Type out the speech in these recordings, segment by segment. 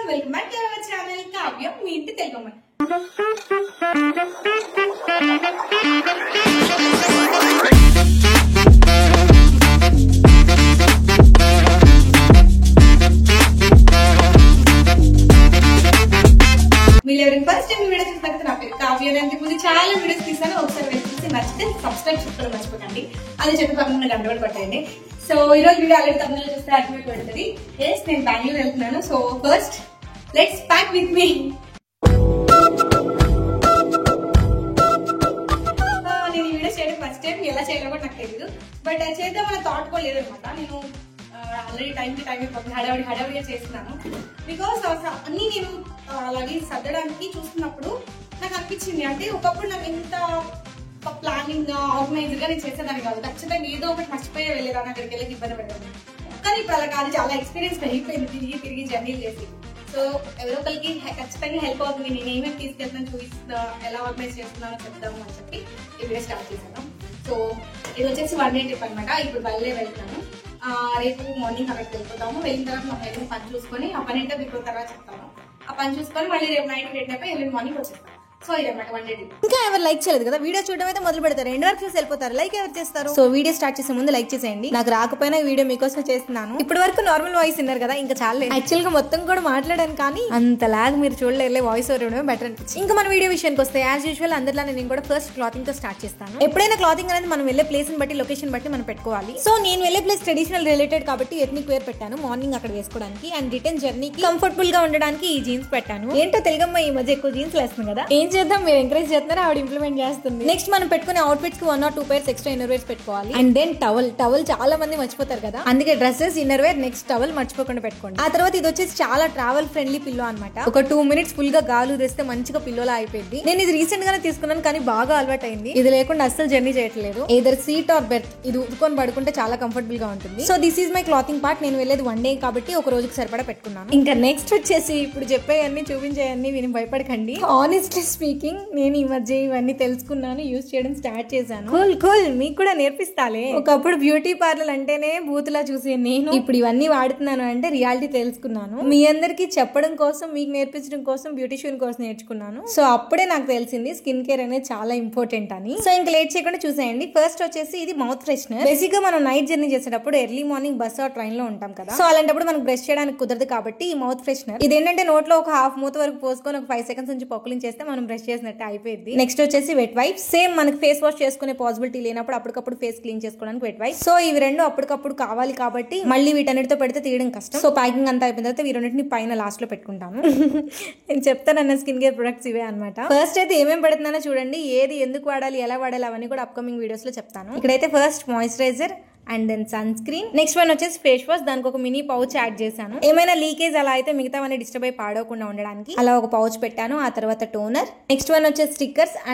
Welcome back to our channel కావ్యం మీ ఇంటి తెలుగమ్మ. మీరు ఎవరైనా ఫస్ట్ టైం వీడియో చూసినట్టు నా పేరు కావ్య. అంటే ముందు చాలా వీడియోస్ తీసాను, ఒకసారి వెళ్ళి చూసి నచ్చితే సబ్స్క్రైబ్ చేసుకోవడం మర్చిపోకండి. అది చెప్పి పక్కన గంటలు పట్టండి. సో ఈ రోజు వీడియో ఆల్రెడీ తమిళలో చూస్తే అర్థమైపోయి ఉంటుంది. ఎస్, నేను బెంగళూరు వెళ్తున్నాను. So first let's pack with me. నేను ఈ వీడియో చేయడం ఫస్ట్ టైం, ఎలా చేయాలో కూడా నాకు తెలియదు. బట్ చేద్దామన్న థాట్ కూడా లేదనమాట. నేను ఆల్రెడీ టైం అయిపోతుంది, హడావిడిగా చేస్తున్నాను. బికాస్ అన్ని నేను అలాగే సర్దడానికి చూస్తున్నప్పుడు నాకు అనిపించింది, అంటే ఒకప్పుడు నాకు ఎంత ప్లానింగ్ గా ఆర్గనైజ్డ్ గా నేను చేసేదాన్ని కాదు. ఖచ్చితంగా ఏదో ఒకటి మర్చిపోయే వెళ్ళేదాన్ని, అక్కడికి వెళ్ళి ఇబ్బంది పెడతాను. కానీ ఇప్పుడు అలా కాదు, చాలా ఎక్స్పీరియన్స్ అయిపోయింది తిరిగి జర్నీలు చేసి. సో ఎవరో ఒకరికి ఖచ్చితంగా హెల్ప్ అవుతుంది. నేను ఏమేమి తీసుకెళ్తాను, చూపిస్తా, ఎలా ఆర్గనైజ్ చేస్తున్నానో చెప్తాము అని చెప్పి ఈ వీడియో స్టార్ట్ చేశాను. సో ఇది వచ్చేసి 1 డే ట్రిప్ అనమాట. ఇప్పుడు వెళ్తున్నాను. రేపు మార్నింగ్ అక్కడికి వెళ్ళిపోతాము. వెళ్ళిన తర్వాత మా ఏదైనా పని చూసుకొని, ఆ పని ఏంటో ఇప్పుడు తర్వాత చెప్తాము. ఆ పని చూసుకొని మళ్ళీ రేపు నైట్ రేట్ అయిపోయి ఎల్లుండి మార్నింగ్ వచ్చేస్తాం. సో ఇదన్నమాట 1 డే ట్రిప్. ఇంకా ఎవరు లైక్ చేయలేదు కదా, వీడియో చూడడం అయితే మొదలు పెడతారు, ఎండ్ వరకు చూసి వెళ్ళిపోతారు. లైక్ ఎవరు చేస్తారు? సో వీడియో స్టార్ట్ చేసే ముందు లైక్ చేసేయండి. నాకు రాకపోయినా ఈ వీడియో మీకోసం చేస్తున్నాను. ఇప్పటి వరకు నార్మల్ వాయిస్ విన్నారు కదా, ఇంకా చాలా యాక్చువల్ గా మొత్తం కూడా మాట్లాడాను, కానీ అంత లాగ్ మీరు చూడలేరు. వాయిస్ ఓవర్ ఇవ్వడమే బెటర్ అనిపించింది. ఇంకా మన వీడియో విషయానికి వస్తే యాజ్ యూజువల్ అందరిలానే నేను కూడా ఫస్ట్ క్లాతింగ్ తో స్టార్ట్ చేస్తాను. ఎప్పుడైనా క్లాతింగ్ అనేది మనం వెళ్ళే ప్లేస్ ని బట్టి, లొకేషన్ బట్టి మనం పెట్టుకోవాలి. సో నేను వెళ్ళే ప్లేస్ ట్రెడిషనల్ రిలేటెడ్ కాబట్టి ఎథ్నిక్ వేర్ పెట్టాను మార్నింగ్ అక్కడ వేసుకోవడానికి. అండ్ రిటర్న్ జర్నీకి కంఫర్టబుల్ గా ఉండడానికి ఈ జీన్స్ పెట్టాను. ఏంటో తెలుగమ్మ ఈ మధ్య ఎక్కువ జీన్స్ వేస్తుంది కదా, ఏం చేద్దాం, మీరు ఎంకరేజ్ చేస్తున్నారు, ఆవిడ ఇంప్లిమెంట్ చేస్తుంది. నెక్స్ట్ మనం పెట్టుకునే అవుట్ఫిట్స్ కి 1 or 2 pairs extra inner wears పెట్టుకోవాలి. అండ్ దెన్ టవల్ చాలా మంది మర్చిపోతారు కదా, అందుకే dresses, inner wear, next towel మర్చిపోకుండా పెట్టుకోండి. ఆ తర్వాత ఇది వచ్చేసి చాలా ట్రావెల్ ఫ్రెండ్లీ పిల్లో అనమాట. ఒక 2 minutes ఫుల్ గా గాలు తెస్తే మంచిగా పిల్లోలా అయిపోయింది. నేను ఇది రీసెంట్ గానే తీసుకున్నాను, కానీ బాగా అలవాటు అయింది. ఇది లేకుండా అస్సలు జర్నీ చేయట్లేదు. ఏదర్ సీట్ ఆర్ బెర్త్, ఇది ఉతుకొని పడుకుంటే చాలా కంఫర్టబుల్ గా ఉంటుంది. So this is my clothing part. నేను వెళ్ళేది 1 day కాబట్టి ఒక రోజుకి సరిపడా పెట్టుకున్నాను. ఇంకా నెక్స్ట్ వచ్చేసి ఇప్పుడు చెప్పేయన్నీ చూపించేయన్నీ విని భయపడకండి. ఆనెస్ట్లీ స్పీకింగ్, నేను ఈ మధ్య ఇవన్నీ తెలుసుకున్నాను, యూజ్ చేయడం స్టార్ట్ చేశాను. కూల్ మీకు కూడా నేర్పిస్తాలే. ఒకప్పుడు బ్యూటీ పార్లర్ అంటేనే బూతులా చూసే నేను ఇప్పుడు ఇవన్నీ వాడుతున్నాను అంటే రియాలిటీ తెలుసుకున్నాను. మీ అందరికి చెప్పడం కోసం, మీకు నేర్పించడం కోసం బ్యూటిషియన్ కోర్స్ నేర్చుకున్నాను. సో అప్పుడే నాకు తెలిసింది స్కిన్ కేర్ అనేది చాలా ఇంపార్టెంట్ అని. సో ఇంకా లేట్ చేయకుండా చూసేయండి. ఫస్ట్ వచ్చేసి ఇది మౌత్ ఫ్రెషనర్. బేసిక్ గా మనం నైట్ జర్నీ చేసేటప్పుడు early morning bus or train లో ఉంటాం కదా, సో అలాంటప్పుడు మనకు బ్రష్ చేయడానికి కుదరదు కాబట్టి ఈ మౌత్ ఫ్రెషనర్ ఇదేంటంటే నోట్లో ఒక హాఫ్ మూత వరకు పోసుకొని ఒక 5 seconds నుంచి పొక్కులించేస్తే మనం బ్రష్ చేసినట్టు అయిపోయింది. నెక్స్ట్ వచ్చేసి వెట్ వైప్. సేమ్ మనకి ఫేస్ వాష్ చేసుకునే పాసిబిలిటీ లేనప్పుడు అప్పటికప్పుడు ఫేస్ క్లీన్ చేసుకోవడానికి వెట్ వైప్. సో ఇవి రెండు అప్పటికప్పుడు కావాలి కాబట్టి మళ్ళీ వీటన్నిటితో పెడితే తీయడం కష్టం. సో ప్యాకింగ్ అంతా అయిపోయిన తర్వాత ఈ రెండింటిని పైన లాస్ట్ లో పెట్టుకుంటాను. నేను చెప్తానన్న స్కిన్ కేర్ ప్రొడక్ట్స్ ఇవే అనమాట. ఫస్ట్ అయితే ఏమేమి పెడుతున్నానో చూడండి, ఏది ఎందుకు వాడాలి, ఎలా వాడాలి అవన్నీ కూడా అప్కమింగ్ వీడియోస్ లో చెప్తాను. ఇక్కడైతే first moisturiser and then sunscreen. Next one వచ్చేసి ఫేస్ వాష్. దానికి ఒక మినీ పౌచ్ యాడ్ చేశాను. ఏమైనా లీకేజ్ అలా అయితే మిగతావన్నీ డిస్టర్బ్ అయి పాడవకుండా ఉండడానికి అలా ఒక పౌచ్ పెట్టాను. ఆ తర్వాత టోనర్. నెక్స్ట్ వన్ వచ్చేసి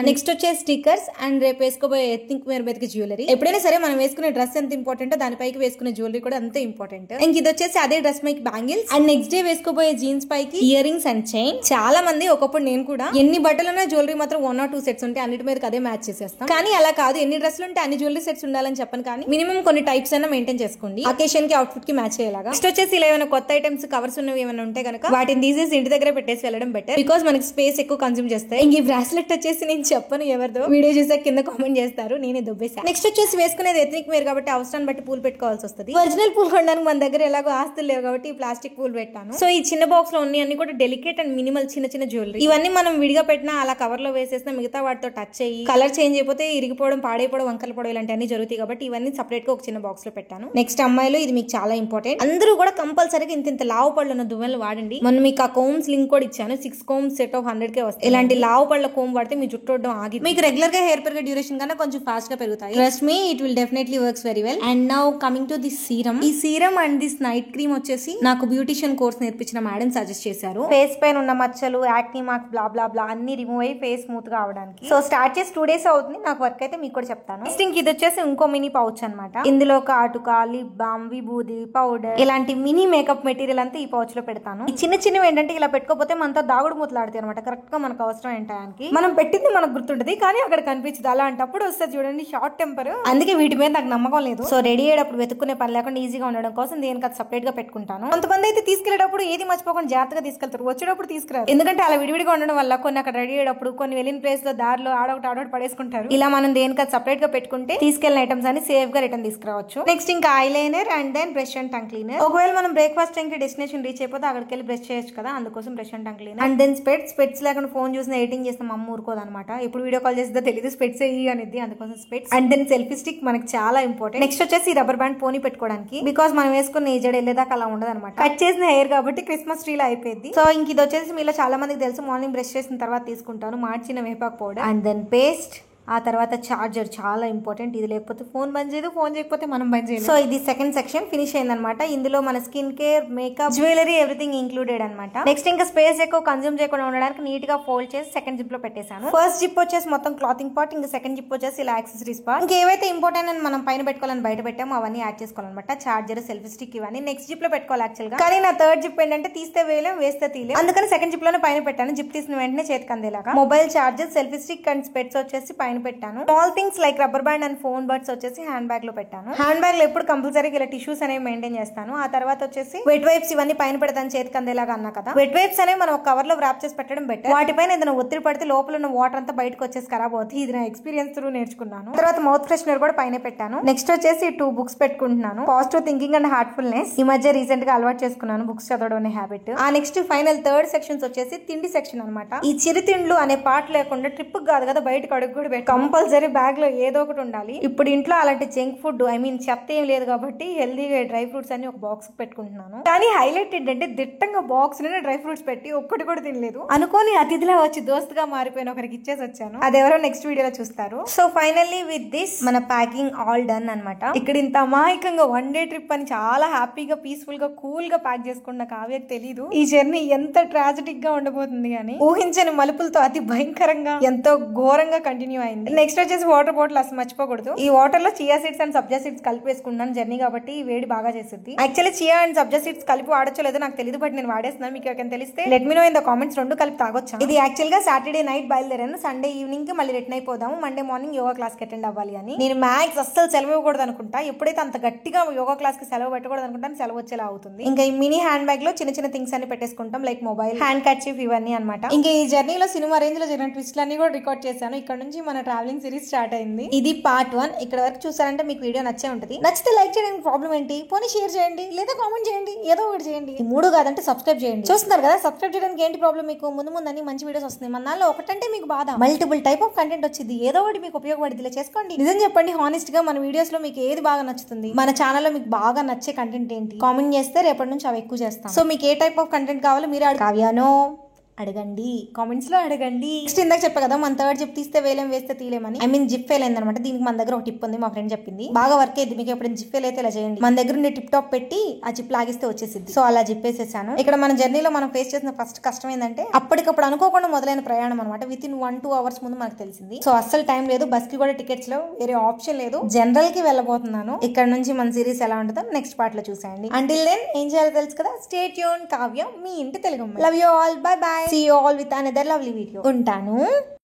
స్టిక్కర్స్ అండ్ రేపు వేసుకోబోయే ఎథ్నిక్ వేర్ మీదకి జ్యువెలరీ. ఎప్పుడైనా సరే మనం వేసుకునే డ్రెస్ ఎంత ఇంపార్టెంటో దానిపైకి వేసుకునే జ్యువెలరీ కూడా అంతే ఇంపార్టెంట్. ఇంక ఇది వచ్చేసి అదే డ్రెస్ పైకి బ్యాంగిల్స్. అండ్ నెక్స్ట్ డే వేసుకోబోయే జీన్స్ పైకి ఇయర్ రింగ్స్ అండ్ చైన్. చాలా మంది, ఒకప్పుడు నేను కూడా, ఎన్ని బట్టలున్నా జ్యువెలరీ మాత్రం 1 or 2 sets ఉంటే అన్నిటి మీదకి అదే మ్యాచ్ చేసేస్తాం. కానీ అలా కాదు, ఎన్ని డ్రెస్సులు ఉంటే అన్ని జ్యువెలరీ సెట్స్ ఉండాలని చెప్పను, కానీ మినిమం కొన్ని టైప్స్ అయినా మెయింటైన్ చేసుకోండి, అకేషన్ కి అవుట్ఫిట్ కి మ్యాచ్ అయ్యేలాగా. నెక్స్ట్ వచ్చేసి ఇలా ఏమైనా కొత్త ఐటమ్స్, కవర్స్ ఉన్నవి ఏమైనా ఉంటే కనుక వాటిని తీసేసి ఇంటి దగ్గర పెట్టేసి వెళ్ళడం బెటర్, బికాస్ మనకి స్పేస్ ఎక్కువ కన్స్యూమ్ చేస్తాయి. ఇంక ఈ బ్రాస్లెట్ వచ్చేసి నేను చెప్పను ఎవరిదో, వీడియో చూసా కింద కామెంట్ చేస్తారు, నేనే దొబ్బేసాను. నెక్స్ట్ వచ్చేసి వేసుకునేది ఎథ్నిక్ వేర్ కాబట్టి అవసరాన్ని బట్టి పూలు పెట్టుకోవాల్సి వస్తుంది. ఒరిజినల్ పూలు కొనడానికి మన దగ్గర ఎలాగో ఆస్తులు లేవు కాబట్టి ఈ ప్లాస్టిక్ పూలు పెట్టాను. సో ఈ చిన్న బాక్స్ లో అన్ని కూడా డెలికేట్ అండ్ మినిమల్ చిన్న జ్యువెలరీ. ఇవన్నీ మనం విడిగా పెట్టినా, అలా కవర్ లో వేసేసినా మిగతా వాటితో టచ్ అయ్యి కలర్ చేంజ్ అయిపోతే ఇరిగిపోవడం, పాడైపోవడం, వంకలు పడడం ఇలాంటివన్నీ జరుగుతాయి కాబట్టి ఇవన్నీ సపరేట్ గా ఒక చిన్న బాక్స్ లో పెట్టాను. నెక్స్ట్ అమ్మాయిలు, ఇది మీకు చాలా ఇంపార్టెంట్. అందరూ కూడా కంపల్సరీగా ఇంత లావు పళ్ళు ఉన్న దువ్వెనలు వాడండి. మనం మీకు ఆ కోమ్స్ లింక్ కూడా ఇచ్చాను. 6 combs సెట్ ఆఫ్ 100 వస్తాయి. ఇలాంటి లావు పళ్ళ కోమ్ వాడితే మీ జుట్టు ఆగి మీకు రెగ్యులర్ గా హెయిర్ పెరిగే డ్యూరేషన్ కన్నా కొంచెం ఫాస్ట్ గా పెరుగుతాయి. Trust me, it will definitely works very well. And now coming to this serum. ఈ serum and this night cream వచ్చేసి నాకు బ్యూటిషియన్ కోర్స్ నేర్పించిన మేడం సజెస్ట్ చేశారు. ఫేస్ పైన ఉన్న మచ్చలు, యాక్నీ మార్క్స్, బ్లా బ్లా బ్లా అన్ని రిమూవ్ అయ్యి ఫేస్ స్మూత్ గా అవడానికి. సో స్టార్ట్ చేసి 2 days అవుతుంది. నాకు వర్క్ అయితే మీకు కూడా చెప్తాను. నెక్స్ట్ ఇంక ఇది వచ్చేసి ఇంకో మినీ పౌచ్ అనమాట. ఇన్ ఇందులో కాటుక, లిప్ బామ్, విభూది, పౌడర్ ఇలాంటి మినీ మేకప్ మెటీరియల్ అంతా ఈ పౌచ్ లో పెడతాను. ఈ చిన్న చిన్నవి ఏంటంటే ఇలా పెట్టుకోపోతే మనతో దాగుడు మూతలాడతాయి అనమాట. కరెక్ట్ గా మనకు అవసరం ఏంటానికి మనం పెట్టింది మనకు గుర్తుంటది కానీ అక్కడ కనిపించదు. అలాంటప్పుడు వస్తే చూడండి షార్ట్ టెంపర్, అందుకే వీటి మీద నాకు నమ్మకం లేదు. సో రెడీ అయ్యేటప్పుడు వెతుక్కునే పని లేకుండా ఈజీగా ఉండడం కోసం దేనికి అది సపరేట్ గా పెట్టుకుంటాను. కొంతమంది అయితే తీసుకెళ్లేటప్పుడు ఏది మర్చిపోకుండా జాగ్రత్తగా తీసుకెళ్తారు, వచ్చేటప్పుడు తీసుకురారు. ఎందుకంటే అలా విడివిడిగా ఉండడం వల్ల కొన్ని అక్కడ రెడీ అయ్యేటప్పుడు కొన్ని వెళ్ళిన ప్లేస్ లో దారిలో ఆడొకటి పడేసుకుంటారు. ఇలా మనం దేనికి అది సపరేట్ గా పెట్టుకుంటే తీసుకెళ్లిన ఐటమ్స్ అని సేఫ్ గా రిటర్న్ తీసుకురావచ్చు. నెక్స్ట్ ఇంకా eyeliner and then brush and tongue cleaner. ఒకవేళ మనం బ్రేక్ఫాస్ట్ టైం కి డెస్టినేషన్ రీచ్ అయిపోతే అక్కడికి వెళ్ళి బ్రష్ చేయొచ్చు కదా, అందుకోసం brush and tongue cleaner. And then specs లేకుండా ఫోన్ చూసిన ఎడిటింగ్ చేస్తే మా అమ్మ ఊరుకోదనమాట. ఎప్పుడు వీడియో కాల్ చేస్తుందో తెలియదు, స్పెట్స్ అయ్యి అనేది, అందుకోసం స్పెట్స్. అండ్ దెన్ సెల్ఫీ స్టిక్ మనకి చాలా ఇంపార్టెంట్. నెక్స్ట్ వచ్చేసి రబ్బర్ బ్యాండ్ పోనీ పెట్టుకోవడానికి, బికాస్ మనం వేసుకున్న ఈ జడ వెళ్ళేదాకా అలా ఉండదు అనమాట. కట్ చేసిన హెయిర్ కాబట్టి క్రిస్మస్ ట్రీ లో అయిపోయింది. సో ఇంక ఇది వచ్చేసి మీలో చాలా మందికి తెలుసు, మార్నింగ్ బ్రష్ చేసిన తర్వాత తీసుకుంటాను మార్చిన వేపాకు పౌడర్. అండ్ దెన్ పేస్ట్, ఆ తర్వాత చార్జర్ చాలా ఇంపార్టెంట్. ఇది లేకపోతే ఫోన్ బంద్ చేయదు, ఫోన్ చేయకపోతే మనం బంద్ చేయదు. సో ఇది సెకండ్ సెక్షన్ ఫినిష్ అయిందనమాట. ఇందులో మన skin care, makeup, jewellery everything included అనమాట. నెక్స్ట్ ఇంకా స్పేస్ ఎక్కువ కన్జ్యూమ్ చేయకుండా ఉండడానికి నీట్ గా ఫోల్డ్ చేసి సెకండ్ జిప్ లో పెట్టేశాను. ఫస్ట్ జిప్ వచ్చేసి మొత్తం క్లాతింగ్ పార్ట్, ఇంకా సెకండ్ జిప్ వచ్చేసి ఇలా యాక్సెసరీస్ పార్ట్. ఇంకా ఏవైతే ఇంపార్టెంట్ అని మనం పైన పెట్టుకోవాలని బయట పెట్టామో అవన్నీ యాడ్ చేసుకోవాలన్నమాట. చార్జర్, సెల్ఫీ స్టిక్ ఇవన్నీ నెక్స్ట్ జిప్ లో పెట్టుకోవాలి యాక్చువల్ గా. కానీ నా థర్డ్ జిప్ ఏంటంటే తీస్తే వేయలేం, వేస్తే తీయలేం, అందుకని సెకండ్ జిప్ లోనే పైన పెట్టాను. జిప్ తీసిన వెంటనే చేతికి అందేలాగా. Mobile charger, selfie stick and specs వచ్చేసి పైన పెట్టాను. Things like rubber band and phone buds వచ్చేసి హ్యాండ్ బ్యాగ్ లో పెట్టాను. హ్యాండ్ బ్యాగ్ లో ఎప్పుడు కంపల్సరీగా ఇలా టిష్యూస్ అనేవి మెయింటైన్ చేస్తాను. ఆ తర్వాత వచ్చేసి వెట్ వైప్స్ ఇవన్నీ పైన పెడతాను చేతికి అందేలాగా అన్నా కదా. వెట్ వైప్స్ అనేవి మనం ఒక కవర్ లో వ్రాప్ చేసి పెట్టడం బెటర్. వాటిపైన ఏదైనా ఒత్తిడి పడితే లోపల ఉన్న వాటర్ అంతా బయటకు వచ్చేసి ఖరాబ్ అవుతుంది. ఇది నా ఎక్స్పీరియన్స్ త్రూ నేర్చుకున్నాను. తర్వాత మౌత్ ఫ్రెషనర్ కూడా పైన పెట్టాను. నెక్స్ట్ వచ్చేసి 2 బుక్స్ పెట్టుకుంటున్నాను. పాజిటివ్ థింకింగ్ అండ్ హార్ట్ఫుల్నెస్ ఈ మధ్య రీసెంట్ గా అలవాటు చేసుకున్నాను బుక్స్ చదవడం అనే హ్యాబిట్. ఆ నెక్స్ట్ ఫైనల్ థర్డ్ సెక్షన్స్ వచ్చేసి తిండి సెక్షన్ అనమాట. ఈ చిరుతిండ్లు అనే పార్ట్ లేకుండా ట్రిప్ కాదు కదా, బయటకు అడుగు కూడా కంపల్సరీ బ్యాగ్ లో ఏదో ఒకటి ఉండాలి. ఇప్పుడు ఇంట్లో అలాంటి జంక్ ఫుడ్ చెత్త ఏం లేదు కాబట్టి హెల్దీగా డ్రై ఫ్రూట్స్ అన్ని ఒక బాక్స్ పెట్టుకుంటున్నాను. కానీ హైలైట్ ఏంటంటే దిట్టంగా బాక్స్ లోనే డ్రై ఫ్రూట్స్ పెట్టి ఒక్కటి కూడా తినలేదు. అనుకోని అతిథిలా వచ్చి దోస్తుగా మారిపోయిన ఒకరికి ఇచ్చేసి వచ్చాను. అదెవరో నెక్స్ట్ వీడియోలో చూస్తారు. సో ఫైనల్లీ విత్ దిస్ మన ప్యాకింగ్ ఆల్ డన్ అనమాట. ఇక్కడ ఇంత అమాయకంగా 1 డే ట్రిప్ అని చాలా హ్యాపీగా, పీస్ఫుల్ గా, కూల్ గా ప్యాక్ చేసుకున్న కావ్యకి తెలీదు ఈ జర్నీ ఎంత ట్రాజిటిక్ గా ఉండబోతుంది అని. ఊహించని మలుపులతో అతి భయంకరంగా ఎంతో ఘోరంగా కంటిన్యూ అయింది. నెక్స్ట్ వచ్చేసి వాటర్ బాటిల్ అసలు మర్చిపోకూడదు. ఈ వాటర్ లో chia seeds and sabja seeds కలిపి వేసుకున్నాను జర్నీ కాబట్టి వేడి బాగా చేస్తుంది. Actually chia and sabja seeds కలిపి వాడచ్చో లేదో నాకు తెలియదు, బట్ నేను వాడేస్తున్నాను. మీకు ఎవరికైనా తెలిస్తే let me know in the comments. 2 కలిపి తాగొచ్చా. ఇది యాక్చువల్ గా సాటర్డే నైట్ బయలుదేరాను. సండే ఈవినింగ్ కి మళ్ళీ రిటర్న్ అయిపోదాము. మండే మార్నింగ్ యోగా క్లాస్ కి అటెండ్ అవ్వాలి అని. నేను మ్యాక్స్ అస్సలు సెలవు ఇవ్వకూడదు అనుకుంటా. ఎప్పుడైతే అంత గట్టిగా యోగా క్లాస్ కి సెలవు పెట్టకూడదు అనుకుంటాను సెలవు వచ్చేలా అవుతుంది. ఇంకా ఈ మినీ హ్యాండ్ బ్యాగ్ లో చిన్న చిన్న థింగ్స్ అన్ని పెట్టేసుకుంటాం, లైక్ మొబైల్, హ్యాండ్ కర్చీఫ్ ఇవన్నీ అనమాట. ఇంకా ఈ జర్నీలో సినిమా రేంజ్ లో జరిగిన ట్విస్ట్లు అన్ని కూడా రికార్డ్ చేశాను. ఇక్కడ నుంచి మన ట్రావెలింగ్ సిరీస్ స్టార్ట్ అయింది. ఇది పార్ట్ 1. ఇక్కడ వరకు చూసారంటే మీకు వీడియో నచ్చే ఉంటుంది. నచ్చితే లైక్ చేయడానికి ప్రాబ్లం ఏంటి, పోనీ షేర్ చేయండి లేదా కామెంట్ చేయండి, ఏదో ఒకటి చేయండి. 3 కాదంటే సబ్స్క్రైబ్ చేయండి. చూస్తున్నారు కదా, సబ్స్క్రైబ్ చేయడానికి ఏంటి ప్రాబ్లం మీకు? ముందు అన్ని మంచి వీడియోస్ వస్తున్నాయి. మన దానిలో ఒకటంటే మీకు బాధ, మల్టిపుల్ టైప్ ఆఫ్ కంటెంట్ వచ్చింది. ఏదో ఒకటి మీకు ఉపయోగపడింది చేసుకోండి. నిజం చెప్పండి, హానెస్ట్ గా మన వీడియోస్ లో మీకు ఏది బాగా నచ్చుతుంది, మన ఛానల్ లో మీకు బాగా నచ్చే కంటెంట్ ఏంటి కామెంట్ చేస్తే రేపటి నుంచి అవి ఎక్కువ చేస్తాం. సో మీకు ఏ టైప్ ఆఫ్ కంటెంట్ కావాలో మీరు కావ్యానో అడగండి, కామెంట్స్ లో అడగండి. నెక్స్ట్ ఇందాక చెప్పా కదా మన థర్డ్ జిప్ తీస్తే వేలేం, వేస్తే తీలేమని. జిప్ ఫెయిల్ అయింది అనమాట. దీనికి మన దగ్గర ఒక టిప్ ఉంది, మా ఫ్రెండ్ చెప్పింది. బాగా వర్క్ అయింది. మీకు ఎప్పుడైనా జిప్ ఫెయిల్ అయితే ఇలా చేయండి. మన దగ్గర ఉండే టిప్ టాప్ పెట్టి ఆ జిప్ లాగిస్తే వచ్చేసింది. సో అలా జిప్ వేసేసాను. ఇక్కడ మన జర్నీలో మనం ఫేస్ చేసిన ఫస్ట్ కష్టం ఏంటంటే అప్పటికప్పుడు అనుకోకుండా మొదలైన ప్రయాణం అనమాట. విత్ ఇన్ 1-2 అవర్స్ ముందు మనకు తెలిసింది. సో అస్సలు టైం లేదు, బస్ కి కూడా టికెట్స్ లో వేరే ఆప్షన్ లేదు. జనరల్ కి వెళ్ళబోతున్నాను. ఇక్కడ నుంచి మన సిరీస్ ఎలా ఉంటుందో నెక్స్ట్ పార్ట్ లో చూసేయండి. అంటిల్ దెన్ ఏం చేయాలో తెలుసు కదా, స్టే ట్యూన్. కావ్య, మీ ఇంటి Telugu. Love you all, bye bye. See you all with another lovely video. ఉంటాను.